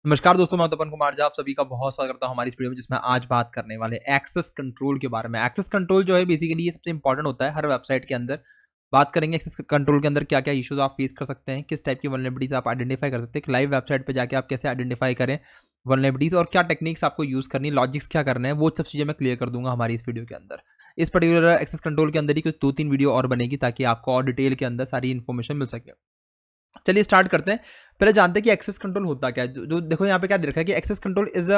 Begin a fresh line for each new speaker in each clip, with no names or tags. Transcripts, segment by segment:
नमस्कार दोस्तों, मैं तपन कुमार झा आप सभी का बहुत स्वागत करता हूं हमारी इस वीडियो में, जिसमें आज बात करने वाले एक्सेस कंट्रोल के बारे में। एक्सेस कंट्रोल जो है बेसिकली ये सबसे इंपॉर्टेंट होता है हर वेबसाइट के अंदर। बात करेंगे एक्सेस कंट्रोल के अंदर क्या क्या इश्यूज आप फेस कर सकते हैं, किस टाइप की वल्नरेबिलिटीज आप आइडेंटिफाई कर सकते हैं, लाइव वेबसाइट पर जाकर आप कैसे आइडेंटिफाई करें वल्नरेबिलिटीज और क्या टेक्निक्स आपको यूज करनी, लॉजिक्स क्या करने हैं, वो सब चीजें मैं क्लियर कर दूंगा हमारी इस वीडियो के अंदर। इस पर्टिकुलर एक्सेस कंट्रोल के अंदर ही कुछ 2-3 वीडियो और बनेगी ताकि आपको और डिटेल के अंदर सारी इन्फॉर्मेशन मिल सके। चलिए स्टार्ट करते हैं। पहले जानते हैं कि एक्सेस कंट्रोल होता क्या है। जो देखो यहाँ पे क्या दे रखा है कि access control is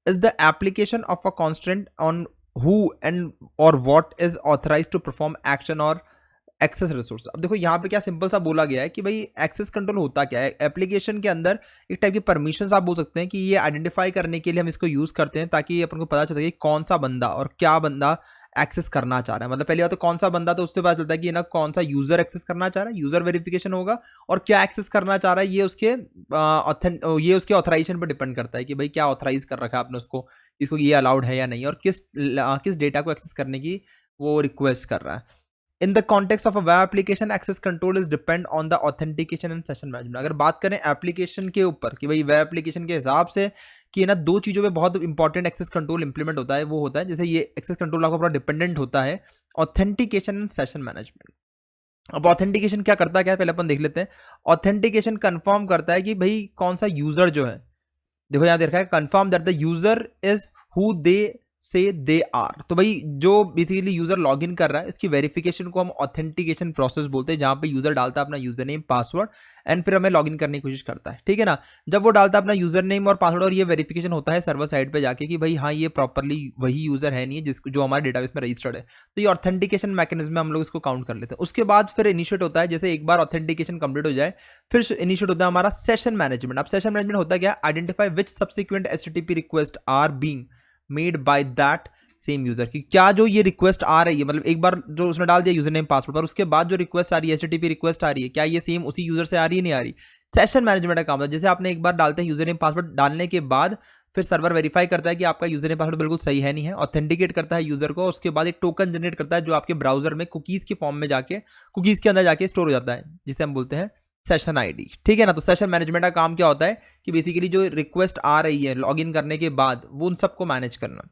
the application of a constant on who and और what is authorise to perform action और एक्सेस रिसोर्स। अब देखो यहाँ पे क्या सिंपल सा बोला गया है कि भाई एक्सेस कंट्रोल होता क्या है। एप्लीकेशन के अंदर एक टाइप की परमिशन आप बोल सकते हैं कि ये आइडेंटिफाई करने के लिए हम इसको यूज करते हैं ताकि अपन को पता चल सके कौन सा बंदा और क्या बंदा एक्सेस करना चाह रहा है। मतलब पहले बात तो कौन सा बंदा, तो उससे पता चलता है कि ना कौन सा यूजर एक्सेस करना चाह रहा है, यूजर वेरिफिकेशन होगा। और क्या एक्सेस करना चाह रहा है ये उसके ऑथराइजेशन पर डिपेंड करता है कि भाई क्या ऑथराइज कर रखा है आपने उसको, इसको ये अलाउड है या नहीं, और किस डेटा को एक्सेस करने की वो रिक्वेस्ट कर रहा है। In the context of a web application access control is depend on the authentication and session management. अगर बात करें एप्लीकेशन के ऊपर कि भाई वेब एप्लीकेशन के हिसाब से कि ना दो चीज़ों पे बहुत इंपॉर्टेंट एक्सेस कंट्रोल इंप्लीमेंट होता है, वो होता है जैसे ये एक्सेस कंट्रोल आपका पूरा डिपेंडेंट होता है ऑथेंटिकेशन एंड सेशन मैनेजमेंट। अब ऑथेंटिकेशन क्या करता है, क्या पहले अपन देख लेते हैं। ऑथेंटिकेशन कंफर्म करता है कि भाई कौन सा यूजर जो है, देखो यहां देखा है confirm that the user is who they से दे आर। तो भाई जो बेसिकली यूजर लॉग इन कर रहा है इसकी वेरिफिकेशन को हम ऑथेंटिकेशन प्रोसेस बोलते हैं, जहां पे यूजर डालता है अपना यूजर नेम पासवर्ड एंड फिर हमें लॉग इन करने की कोशिश करता है, ठीक है ना। जब वो डालता है अपना यूजर नेम और पासवर्ड और ये वेरिफिकेशन होता है सर्वर साइड पे जाके कि भाई हाँ ये प्रॉपरली वही यूजर है नहीं है जिसको जो हमारे डेटाबेस में रजिस्टर्ड है, तो ये ऑथेंटिकेशन मैकेनिज्म में हम लोग इसको काउंट कर लेते हैं। उसके बाद फिर इनिशिएट होता है, जैसे एक बार ऑथेंटिकेशन कंप्लीट हो जाए फिर इनिशिएट होता है हमारा सेशन मैनेजमेंट। अब सेशन मैनेजमेंट होता है क्या, identify which subsequent HTTP request are being made by that same user की। क्या जो ये रिक्वेस्ट आ रही है, मतलब एक बार जो उसने डाल दिया यूजर नेम पासवर्ड पर, उसके बाद जो रिक्वेस्ट आ रही है एचटीटीपी रिक्वेस्ट आ रही है, क्या ये सेम उसी यूजर से आ रही है नहीं आ रही। सेशन मैनेजमेंट का काम है, जैसे आपने एक बार डालते हैं यूजर नेम पासवर्ड, डालने के बाद फिर सर्वर वेरीफाई करता है कि आपका यूजर नेम पासवर्ड बिल्कुल सही है नहीं है, ऑथेंटिकेट करता है यूजर को, उसके बाद एक टोकन जनरेट करता है जो आपके ब्राउजर में कुकीज के फॉर्म में जाके कुकीज के अंदर जाके स्टोर हो जाता है, जिसे हम बोलते हैं सेशन आईडी, ठीक है ना। तो सेशन मैनेजमेंट का काम क्या होता है कि बेसिकली जो रिक्वेस्ट आ रही है लॉग इन करने के बाद वो उन सबको मैनेज करना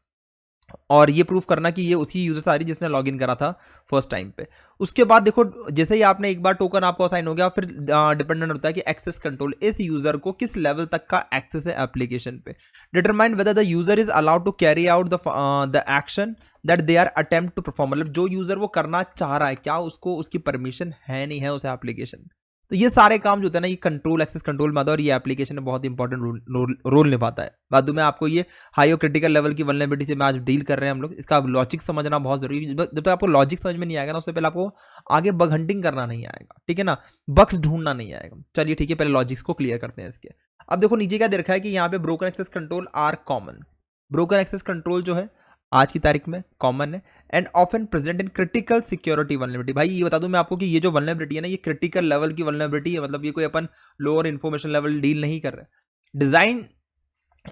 और ये प्रूफ करना कि ये उसी यूजर से आ रही जिसने लॉगिन करा था फर्स्ट टाइम पे। उसके बाद देखो जैसे ही आपने एक बार टोकन आपको असाइन हो गया, फिर डिपेंडेंट होता है कि एक्सेस कंट्रोल इस यूजर को किस लेवल तक का एक्सेस है एप्लीकेशन पे। Determine whether the user is allowed to carry out the action that they are attempt to perform. मतलब जो यूजर वो करना चाह रहा है क्या उसको उसकी परमिशन है नहीं है उस एप्लीकेशन। तो ये सारे काम जो होते हैं ना ये कंट्रोल एक्सेस कंट्रोल में आता है और ये एप्लीकेशन में बहुत इंपॉर्टेंट रोल निभाता है। बाद में आपको ये हाई और क्रिटिकल लेवल की वल्नरेबिलिटी से मैं आज डील कर रहे हैं हम लोग, इसका लॉजिक समझना बहुत जरूरी है। जब तक आपको लॉजिक समझ में नहीं आएगा ना उससे पहले आपको आगे बग हंटिंग करना नहीं आएगा, ठीक है ना, बग्स ढूंढना नहीं आएगा। चलिए ठीक है, पहले लॉजिक्स को क्लियर करते हैं इसके। अब देखो नीचे क्या दे रखा है कि यहाँ पे broken access control are common. Broken access control जो है आज की तारीख में कॉमन है and often present in critical security vulnerability. भाई ये बता दूं मैं आपको कि ये जो वल्नरेबिलिटी है ना ये क्रिटिकल लेवल की वल्नरेबिलिटी है, मतलब ये कोई अपन लोअर इन्फॉर्मेशन लेवल डील नहीं कर रहे। Design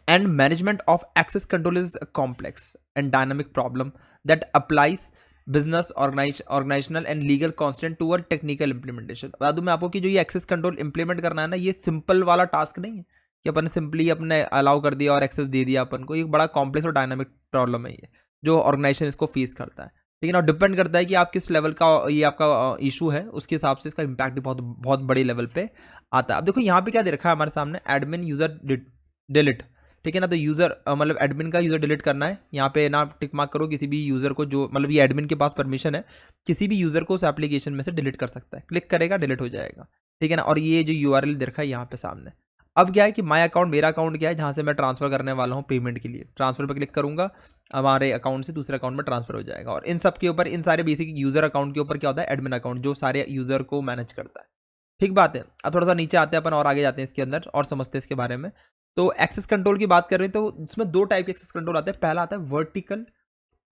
and management of access control is a complex and dynamic problem that applies business organizational and legal constant toward technical implementation। बता दूं मैं आपको कि जो ये एक्सेस कंट्रोल इंप्लीमेंट करना है ना ये सिंपल वाला टास्क नहीं है कि अपन सिंपली अपने अलाउ कर दिया और एक्सेस दे दिया अपन को। ये बड़ा कॉम्प्लेक्स और डायनामिक प्रॉब्लम है ये जो ऑर्गेनाइजेशन इसको फेस करता है, लेकिन और डिपेंड करता है कि आप किस लेवल का ये आपका इशू है, उसके हिसाब से इसका इम्पैक्ट भी बहुत बहुत बड़े लेवल पे आता है। अब देखो यहाँ पे क्या दे रखा है हमारे सामने, एडमिन यूजर डिलीट, ठीक है ना। तो यूजर मतलब एडमिन का यूजर डिलीट करना है, यहाँ पे ना टिक मार्क करो किसी भी यूजर को जो मतलब ये एडमिन के पास परमिशन है किसी भी यूजर को उस एप्लीकेशन में से डिलीट कर सकता है, क्लिक करेगा डिलीट हो जाएगा, ठीक है ना। और ये जो यूआरएल दे रखा है यहाँ पे सामने, अब क्या है कि माय अकाउंट मेरा अकाउंट क्या है जहाँ से मैं ट्रांसफर करने वाला हूँ पेमेंट के लिए, ट्रांसफर पर क्लिक करूंगा हमारे अकाउंट से दूसरे अकाउंट में ट्रांसफर हो जाएगा। और इन सब के ऊपर इन सारे बेसिक यूजर अकाउंट के ऊपर क्या होता है, एडमिन अकाउंट जो सारे यूजर को मैनेज करता है, ठीक बात है। अब थोड़ा सा नीचे आते हैं अपन और आगे जाते हैं इसके अंदर और समझते हैं इसके बारे में। तो एक्सेस कंट्रोल की बात कर रहे हैं तो इसमें दो टाइप के एक्सेस कंट्रोल आते हैं। पहला आता है वर्टिकल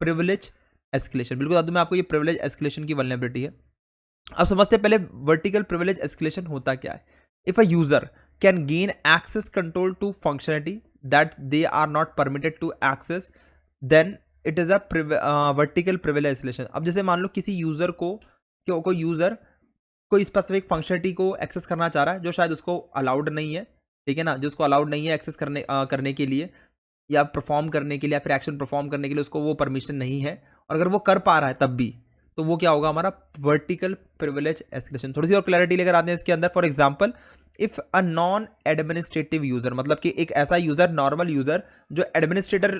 प्रिविलेज एस्केलेशन। बिल्कुल बता दूं मैं आपको ये प्रिविलेज एस्केलेशन की वल्नरेबिलिटी है। अब समझते हैं पहले वर्टिकल प्रिविलेज एस्केलेशन होता क्या है। If a user can gain access control to functionality that they are not permitted to access then it is a vertical privilege escalation. अब जैसे मान लो किसी यूजर को कोई यूजर कोई स्पेसिफिक फंक्शनलिटी को एक्सेस करना चाह रहा है जो शायद उसको अलाउड नहीं है, ठीक है ना, जो उसको अलाउड नहीं है एक्सेस करने के लिए या परफॉर्म करने के लिए या फिर एक्शन परफॉर्म करने के लिए उसको वो परमिशन नहीं है, और अगर वो कर पा रहा है तब भी, तो वो क्या होगा हमारा वर्टिकल प्रिविलेज एस्केलेशन। थोड़ी सी और क्लैरिटी लेकर आते हैं इसके अंदर। For example, if a non administrative user, मतलब कि एक ऐसा यूजर, नॉर्मल यूजर जो एडमिनिस्ट्रेटर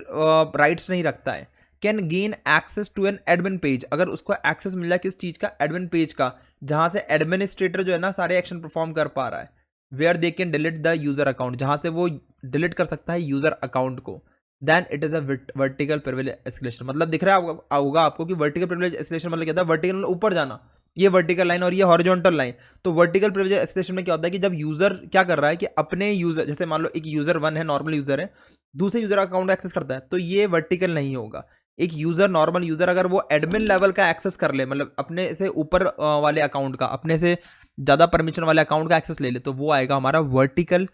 राइट्स नहीं रखता है, can gain access to an admin page, अगर उसको एक्सेस मिल जाए किस चीज का, एडमिन पेज का, जहां से एडमिनिस्ट्रेटर जो है ना सारे एक्शन परफॉर्म कर पा रहा है, where they can delete the user account, जहां से वो डिलीट कर सकता है यूजर अकाउंट को, then it is a vertical privilege escalation. मतलब दिख रहा होगा आपको कि वर्टिकल प्रिविलेज एस्केलेशन मतलब क्या होता है, वर्टिकल ऊपर जाना, ये वर्टिकल लाइन और ये हॉरिजॉन्टल लाइन। तो वर्टिकल प्रिविलेज एस्केलेशन में क्या होता है कि जब यूजर क्या कर रहा है कि अपने यूजर, जैसे मान लो एक यूजर 1 है, नॉर्मल यूजर है, दूसरे यूजर अकाउंट एक्सेस करता है, तो ये वर्टिकल नहीं होगा। एक यूजर, नॉर्मल यूजर अगर वो एडमिन लेवल का एक्सेस कर ले, मतलब अपने से ऊपर वाले अकाउंट का, अपने से ज्यादा परमिशन वाले अकाउंट का एक्सेस ले ले, तो वो आएगा हमारा वर्टिकल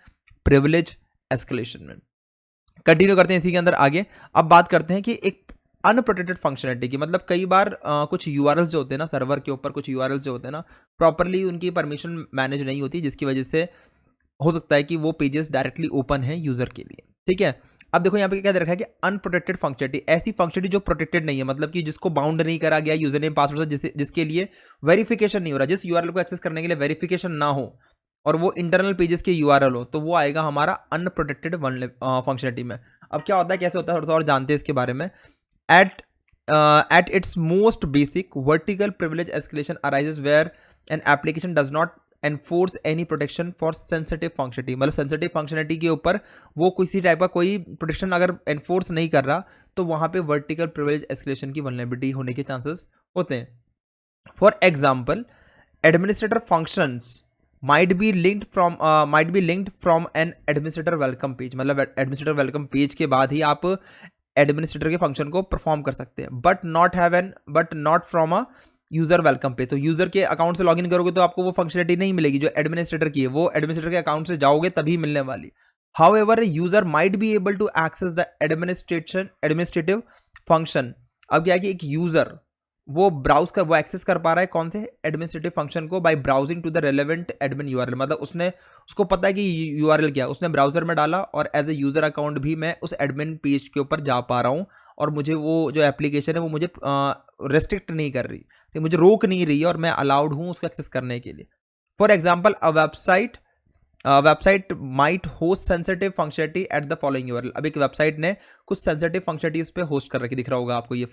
प्रिविलेज एस्केलेशन में। कंटिन्यू करते हैं इसी के अंदर आगे। अब बात करते हैं कि एक अनप्रोटेक्टेड फंक्शनलिटी की, मतलब कई बार कुछ यूआरएल्स जो होते हैं ना सर्वर के ऊपर, कुछ यूआरएल्स जो होते हैं ना प्रॉपरली उनकी परमिशन मैनेज नहीं होती, जिसकी वजह से हो सकता है कि वो पेजेस डायरेक्टली ओपन है यूजर के लिए। ठीक है, अब देखो यहाँ पे क्या दे रखा है कि अनप्रोटेक्टेड फंक्शनलिटी, ऐसी फंक्शनलिटी जो प्रोटेक्टेड नहीं है, मतलब कि जिसको बाउंड नहीं करा गया यूजर नेम पासवर्ड से, जिसके लिए वेरिफिकेशन नहीं हो रहा, जिस यूआरएल को एक्सेस करने के लिए वेरिफिकेशन ना हो और वो इंटरनल पेजेस के यूआरएल हो, तो वो आएगा हमारा अनप्रोटेक्टेड फंक्शनलिटी में। अब क्या होता है, कैसे होता है, थोड़ा सा और जानते हैं इसके बारे में। At its most basic, vertical privilege escalation arises where an application does not enforce any protection for sensitive functionality, मतलब सेंसिटिव फंक्शनलिटी के ऊपर वो किसी टाइप का कोई प्रोटेक्शन अगर एनफोर्स नहीं कर रहा, तो वहां पे वर्टिकल प्रिविलेज एस्केलेशन की वल्नरेबिलिटी होने के चांसेस होते हैं। For example, administrator functions might be linked from an administrator welcome page, मतलब एडमिनिस्ट्रेटर वेलकम पेज के बाद ही आप एडमिनिस्ट्रेटर के फंक्शन को परफॉर्म कर सकते हैं, but not from a user welcome page. तो यूजर के अकाउंट से लॉगिन करोगे तो आपको वो फंक्शनलिटी नहीं मिलेगी जो एडमिनिस्ट्रेटर की है, वो एडमिनिस्ट्रेटर के अकाउंट से जाओगे तभी मिलने वाली। However, user might be able to access the administrative function. अब क्या है कि एक यूजर वो वो एक्सेस कर पा रहा है कौन से एडमिनिस्ट्रेटिव फंक्शन को, by browsing to the relevant admin URL, मतलब उसको पता है कि यूआरएल क्या, उसने ब्राउजर में डाला और एज ए यूजर अकाउंट भी मैं उस एडमिन पेज के ऊपर जा पा रहा हूँ, और मुझे वो जो एप्लीकेशन है वो मुझे रेस्ट्रिक्ट नहीं कर रही, तो मुझे रोक नहीं रही है, और मैं अलाउड हूँ उसको एक्सेस करने के लिए। For example, a website might host sensitive functionality at the following URL. अब एक वेबसाइट ने कुछ सेंसिटिव फंक्शनलिटी इस पे होस्ट कर रखी, दिख रहा होगा आपको ये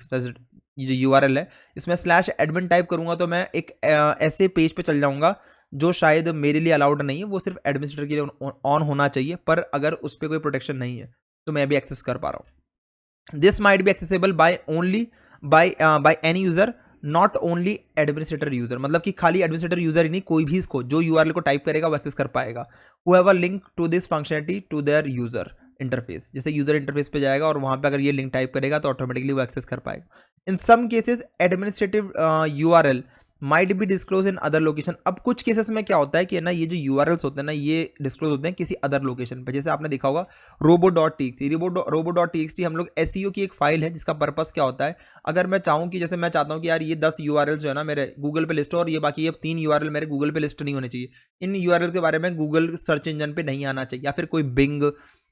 जो यूआरएल है, इसमें /admin टाइप करूंगा तो मैं एक ऐसे पेज पे चल जाऊंगा जो शायद मेरे लिए अलाउड नहीं है, वो सिर्फ एडमिनिस्ट्रेटर के लिए ऑन होना चाहिए, पर अगर उस पर कोई प्रोटेक्शन नहीं है तो मैं भी एक्सेस कर पा रहा हूँ। This might be accessible by any user, not only administrator user, मतलब कि खाली एडमिनिस्ट्रेटर यूजर ही नहीं, कोई भी इसको जो यूआरएल को टाइप करेगा वो एक्सेस कर पाएगा। However link to this functionality to their user interface, जैसे यूजर इंटरफेस पे जाएगा और वहां पे अगर ये लिंक टाइप करेगा तो ऑटोमेटिकली वो एक्सेस कर पाएगा। In some cases administrative URL might be disclose in other location. अब कुछ केसेस में क्या होता है कि ना ये जो यूआरएल्स होते हैं ना ये डिस्क्लोज होते हैं किसी अदर लोकेशन पे, जैसे आपने देखा होगा robo.txt। robo.txt हम लोग एसईओ की एक फाइल है जिसका पर्पस क्या होता है, अगर मैं चाहूँ कि जैसे मैं चाहता हूँ कि यार ये 10 यूआरएल्स जो है ना मेरे गूगल पे लिस्ट हो और ये बाकी ये 3 यूआरएल मेरे गूगल पे लिस्ट नहीं होने चाहिए, इन यूआरएल के बारे में गूगल सर्च इंजन पे नहीं आना चाहिए, या फिर कोई बिंग,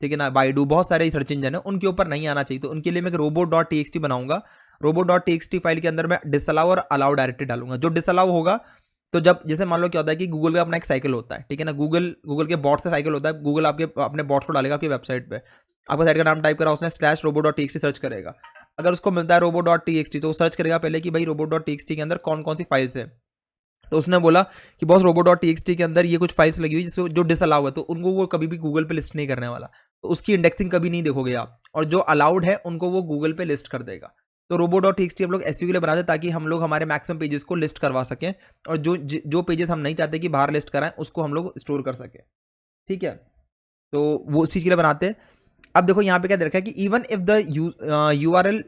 ठीक है ना, बाइडू, बहुत सारे सर्च इंजन है उनके ऊपर नहीं आना चाहिए, तो उनके लिए मैं robo.txt बनाऊंगा। robo.txt फाइल के अंदर मैं डिसअलाउ और अलाउ डायरेक्टली डालूंगा। जो डिसअलाउ होगा तो जब जैसे मान लो क्या होता है कि गूगल का अपना एक साइकिल होता है, ठीक है ना, गूगल के बॉट से साइकिल होता है, गूगल आपके अपने बॉट्स को डालेगा आपकी वेबसाइट पे, आपका साइट का नाम टाइप करा उसने /robo.txt सर्च करेगा, अगर उसको मिलता है robo.txt तो वो सर्च करेगा पहले कि भाई robo.txt के अंदर कौन कौन सी फाइल्स है, तो उसने बोला कि बॉस robo.txt के अंदर ये कुछ फाइल्स लगी हुई जिसको जो डिसअलाउ है, तो उनको वो कभी भी गूगल पे लिस्ट नहीं करने वाला, तो उसकी इंडेक्सिंग कभी नहीं देखोगे आप, और जो अलाउड है उनको वो गूगल पे लिस्ट कर देगा। तो robo.txt हम लोग एसईओ के लिए बनाते ताकि हम लोग हमारे मैक्सिमम पेजेस को लिस्ट करवा सकें, और जो पेजेस हम नहीं चाहते कि बाहर लिस्ट कराएं उसको हम लोग स्टोर कर सकें, ठीक है, तो वो उस चीज के लिए बनाते हैं। अब देखो यहाँ पे क्या दे रखा है कि even if the URL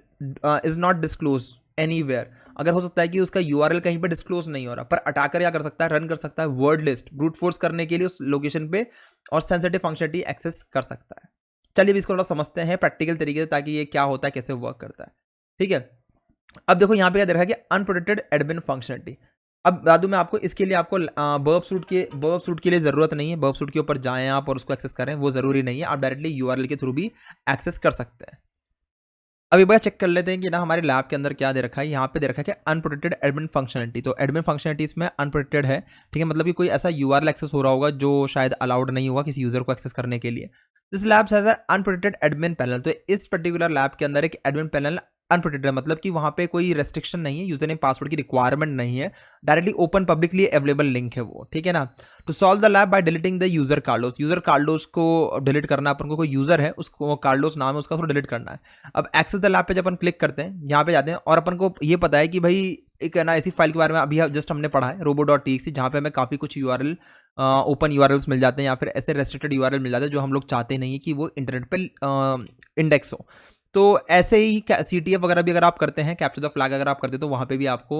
is not disclose anywhere, अगर हो सकता है कि उसका यूआरएल कहीं पे डिस्क्लोज नहीं हो रहा, पर अटैकर क्या कर सकता है, रन कर सकता है वर्ड लिस्ट ब्रूट फोर्स करने के लिए उस लोकेशन पे और सेंसिटिव फंक्शनलिटी एक्सेस कर सकता है। चलिए इसको थोड़ा समझते हैं प्रैक्टिकल तरीके से ताकि ये क्या होता है, कैसे वर्क करता है, ठीक है। अब देखो यहाँ पे क्या दे रखा है कि अनप्रोटेक्टेड एडमिन फंक्शनलिटी। अब बता दूं मैं आपको, इसके लिए आपको बर्ब सूट के लिए ज़रूरत नहीं है, बर्ब सूट के ऊपर जाएँ आप और उसको एक्सेस करें, वो ज़रूरी नहीं है, आप डायरेक्टली यूआरएल के थ्रू भी एक्सेस कर सकते हैं। अब एक बार चेक कर लेते हैं कि ना हमारे लैब के अंदर क्या दे रखा है। यहाँ पे दे रखा है कि अनप्रोटेक्टेड एडमिन फंक्शनलिटी, तो एडमिन फंक्शनलिटी इसमें अनप्रोटेक्टेड है, ठीक है, मतलब कि कोई ऐसा यूआरएल एक्सेस हो रहा होगा जो शायद अलाउड नहीं हुआ किसी यूजर को एक्सेस करने के लिए। This lab has unprotected admin panel, तो इस पर्टिकुलर लैब के अंदर एक एडमिन पैनल अनप्रोटेक्टेड है, मतलब कि वहाँ पे कोई रेस्ट्रिक्शन नहीं है, यूजर नेम पासवर्ड की रिक्वायरमेंट नहीं है, directly open publicly available link है वो, ठीक है ना। To solve the lab by deleting the user Carlos को डिलीट करना है अपन को, कोई यूजर है उसको कार्लोस नाम है उसका, थोड़ा डिलीट करना है। अब एक्सेस द लैब पे जब अपन क्लिक करते हैं, यहाँ पे जाते हैं और अपन को ये पता है कि भाई एक है ना ऐसी फाइल के बारे में अभी जस्ट हमने पढ़ा है, robo.txt, जहाँ पे हमें काफ़ी कुछ यूआरएल ओपन यूआरएल्स मिल जाते हैं या फिर ऐसे रेस्ट्रिक्टेड यूआरएल मिल जाते हैं जो हम लोग चाहते नहीं है कि वो इंटरनेट पे इंडेक्स हो। तो ऐसे ही CTF वगैरह भी अगर आप करते हैं, कैप्चर द फ्लैग अगर आप करते हैं, तो वहाँ पे भी आपको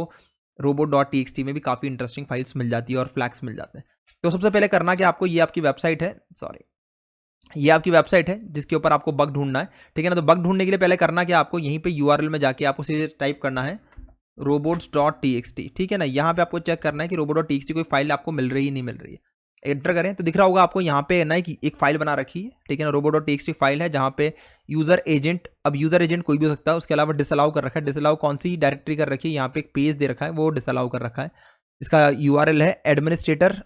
robo.txt में भी काफ़ी इंटरेस्टिंग फाइल्स मिल जाती है और फ्लैग्स मिल जाते हैं। तो सबसे पहले करना कि आपको, ये आपकी वेबसाइट है, सॉरी ये आपकी वेबसाइट है जिसके ऊपर आपको बग ढूंढना है, ठीक है ना। तो बग ढूंढने के लिए पहले करना कि आपको यहीं पे यूआरएल में जाके आपको सीधे टाइप करना है robots.txt, ठीक है ना। यहाँ पे आपको चेक करना है कि robots.txt कोई फाइल आपको मिल रही है नहीं मिल रही है। एंटर करें तो दिख रहा होगा आपको यहाँ पे ना कि एक फाइल बना रखी है, ठीक है ना, robots.txt फाइल है जहाँ पे यूजर एजेंट, अब यूजर एजेंट कोई भी हो सकता है, उसके अलावा डिसअलाउ कर रखा है। डिसअलाउ कौन सी डायरेक्टरी कर रखी है, यहाँ पे एक पेज दे रखा है, वो डिसअलाउ कर रखा है। इसका यूआरएल है एडमिनिस्ट्रेटर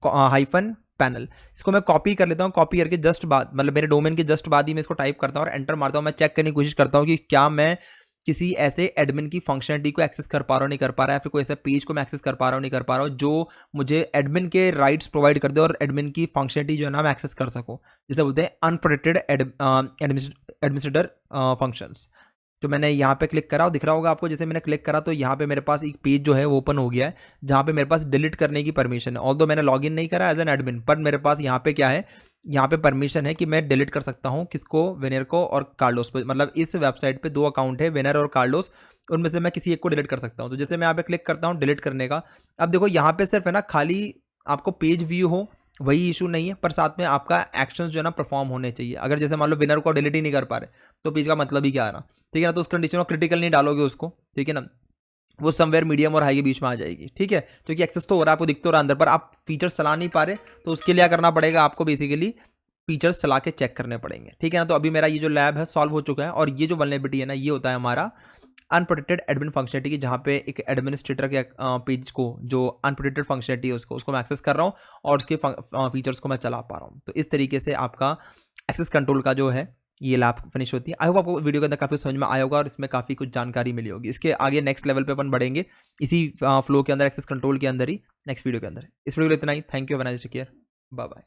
हाइफन पैनल। इसको मैं कॉपी कर लेता हूँ, कॉपी करके जस्ट बाद, मतलब मेरे डोमेन के जस्ट बाद ही मैं इसको टाइप करता हूँ और एंटर मारता हूँ। मैं चेक करने की कोशिश करता हूँ कि क्या मैं किसी ऐसे एडमिन की फंक्शनलिटी को एक्सेस कर पा रहा हूँ नहीं कर पा रहा है, फिर कोई ऐसा पेज को मैं एक्सेस कर पा रहा हूँ नहीं कर पा रहा हूँ जो मुझे एडमिन के राइट्स प्रोवाइड कर दे और एडमिन की फंक्शनलिटी जो है ना मैं एक्सेस कर सकूँ, जिसे बोलते हैं अनप्रोटेक्टेड एडमिनिस्ट्रेटर फंक्शंस। तो मैंने यहाँ पे क्लिक करा और दिख रहा होगा आपको, जैसे मैंने क्लिक करा तो यहाँ पे मेरे पास एक पेज जो है वो ओपन हो गया है जहाँ पे मेरे पास डिलीट करने की परमिशन है। ऑल्दो मैंने लॉगिन नहीं करा एज एन एडमिन, पर मेरे पास यहाँ पे क्या है, यहाँ पे परमिशन है कि मैं डिलीट कर सकता हूँ किसको, विनर को और कार्लोस पे। मतलब इस वेबसाइट पे 2 अकाउंट है, विनर और कार्लोस, उनमें से मैं किसी एक को डिलीट कर सकता हूँ। तो जैसे मैं यहाँ पे क्लिक करता हूँ डिलीट करने का, अब देखो यहाँ पे सिर्फ है ना खाली आपको पेज व्यू हो वही इशू नहीं है, पर साथ में आपका एक्शंस जो है ना परफॉर्म होने चाहिए। अगर जैसे मान लो विनर को डिलीट ही नहीं कर पा रहे तो पेज का मतलब ही क्या आ रहा, ठीक है ना। तो उस कंडीशन में क्रिटिकल नहीं डालोगे उसको, ठीक है ना, वो समवेयर मीडियम और हाई के बीच में आ जाएगी, ठीक है। क्योंकि एक्सेस तो हो रहा है, आपको दिख तो रहा अंदर, पर आप फीचर्स चला नहीं पा रहे, तो उसके लिए क्या करना पड़ेगा आपको, बेसिकली फीचर्स चला के चेक करने पड़ेंगे, ठीक है ना। तो अभी मेरा ये जो लैब है सॉल्व हो चुका है और ये जो वल्नरेबिलिटी है ना ये होता है हमारा अनप्रोटेक्टेड एडमिन फंक्शनलिटी की, जहाँ पे एक एडमिनिस्ट्रेटर के पेज को जो अनप्रोटेक्टेड फंक्शनलिटी है उसको मैं एक्सेस कर रहा हूँ और उसके फीचर्स को मैं चला पा रहा हूँ। तो इस तरीके से आपका एक्सेस कंट्रोल का जो है ये लैब फिनिश होती है। आई होप आपको वीडियो के अंदर काफ़ी समझ में आया होगा और इसमें काफ़ी कुछ जानकारी मिली होगी। इसके आगे नेक्स्ट लेवल पे अपन बढ़ेंगे इसी फ्लो के अंदर, एक्सेस कंट्रोल के अंदर ही, नेक्स्ट वीडियो के अंदर। इस वीडियो के लिए इतना ही। Thank you, have a nice day, take care, bye bye.